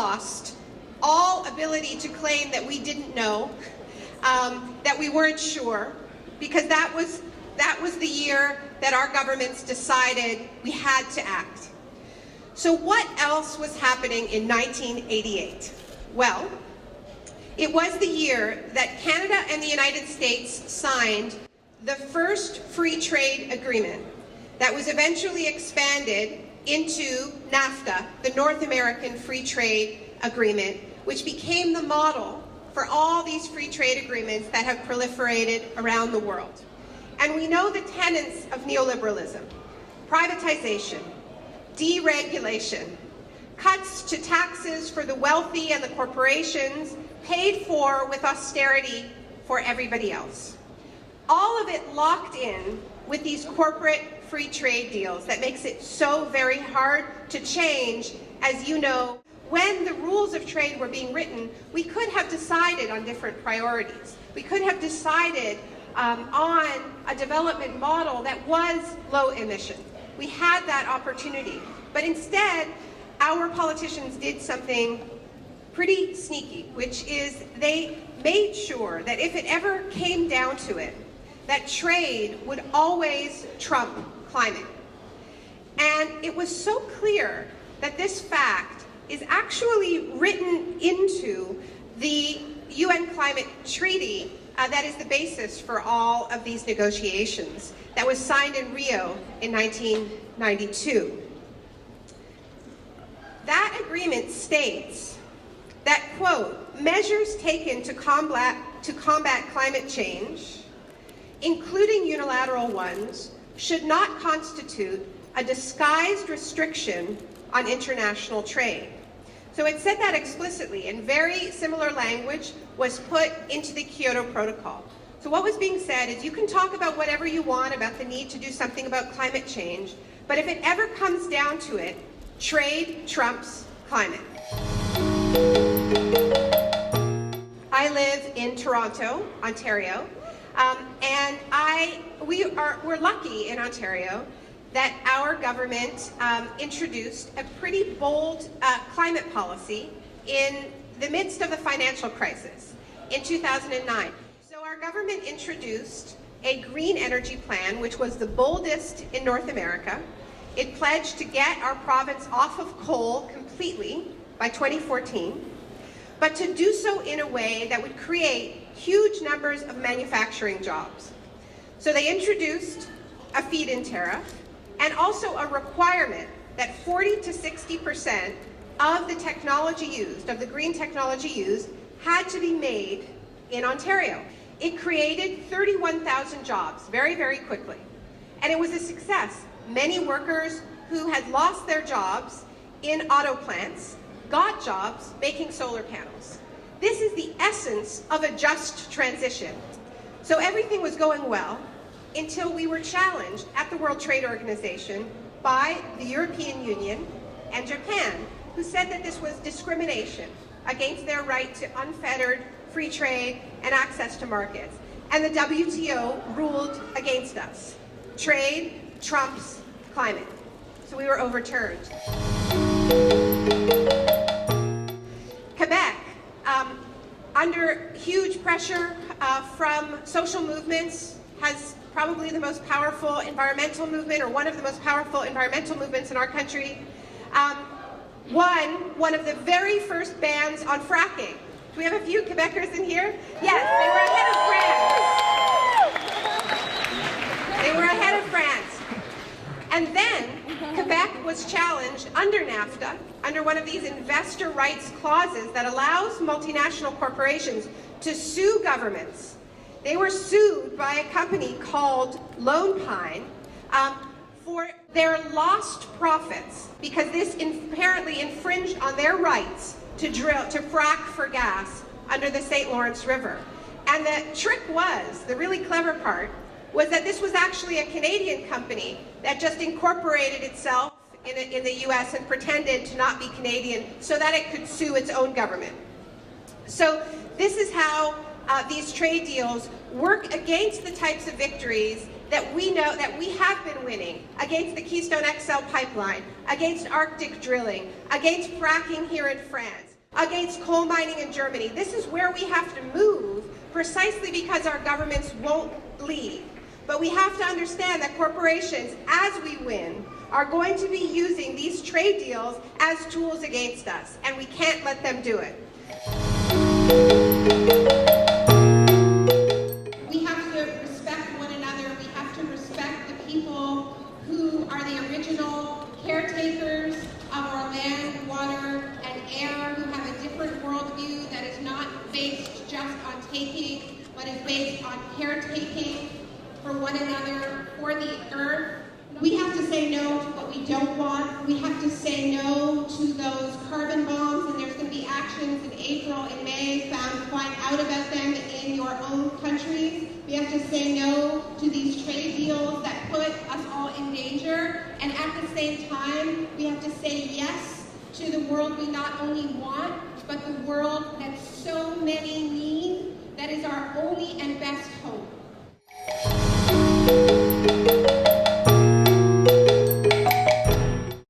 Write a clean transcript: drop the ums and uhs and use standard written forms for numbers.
lost all ability to claim that we didn't know, that we weren't sure, because that was the year that our governments decided we had to act. So what else was happening in 1988? Well, it was the year that Canada and the United States signed the first free trade agreement that was eventually expanded into NAFTA, the North American Free Trade Agreement, which became the model for all these free trade agreements that have proliferated around the world. And we know the tenets of neoliberalism: privatization, deregulation, cuts to taxes for the wealthy and the corporations, paid for with austerity for everybody else. All of it locked in with these corporate free trade deals that makes it so very hard to change. As you know, when the rules of trade were being written, we could have decided on different priorities. We could have decided on a development model that was low emission. We had that opportunity. But instead, our politicians did something pretty sneaky, which is they made sure that if it ever came down to it, that trade would always trump climate. And it was so clear that this fact is actually written into the UN Climate Treaty that is the basis for all of these negotiations that was signed in Rio in 1992. That agreement states that, quote, measures taken to combat climate change, including unilateral ones, should not constitute a disguised restriction on international trade. So it said that explicitly, and very similar language was put into the Kyoto Protocol. So what was being said is you can talk about whatever you want about the need to do something about climate change, but if it ever comes down to it, trade trumps climate. I live in Toronto, Ontario, and we're lucky in Ontario that our government introduced a pretty bold climate policy in the midst of the financial crisis in 2009. So our government introduced a green energy plan, which was the boldest in North America. It pledged to get our province off of coal completely by 2014, but to do so in a way that would create huge numbers of manufacturing jobs. So they introduced a feed-in tariff and also a requirement that 40 to 60% of the technology used, of the green technology used, had to be made in Ontario. It created 31,000 jobs very, very quickly. And it was a success. Many workers who had lost their jobs in auto plants got jobs making solar panels. This is the essence of a just transition. So everything was going well until we were challenged at the World Trade Organization by the European Union and Japan, who said that this was discrimination against their right to unfettered free trade and access to markets. And the WTO ruled against us. Trade trumps climate. So we were overturned. Quebec, under huge pressure from social movements, has probably the most powerful environmental movement, or one of the most powerful environmental movements in our country, won one of the very first bans on fracking. Do we have a few Quebecers in here? Yes, they were ahead of France. They were ahead of France. And then Quebec was challenged under NAFTA, under one of these investor rights clauses that allows multinational corporations to sue governments. They were sued by a company called Lone Pine for their lost profits because this apparently infringed on their rights to frack for gas under the St. Lawrence River. And the trick was, the really clever part, was that this was actually a Canadian company that just incorporated itself in the US and pretended to not be Canadian so that it could sue its own government. So this is how these trade deals work against the types of victories that we know that we have been winning, against the Keystone XL pipeline, against Arctic drilling, against fracking here in France. against coal mining in Germany. This is where we have to move precisely because our governments won't lead. But we have to understand that corporations, as we win, are going to be using these trade deals as tools against us, and we can't let them do it. We have to respect one another. We have to respect the people who are the original caretakers of our land, water, and air, who have a different worldview that is not based just on taking, but is based on caretaking for one another, for the earth. We have to say no to what we don't want. We have to say no to those carbon bombs, and there's going to be actions in April and May find out about them in your own countries. We have to say no to these trade deals that put us all in danger, and at the same time, we have to say yes to the world we not only want, but the world that so many need, that is our only and best hope.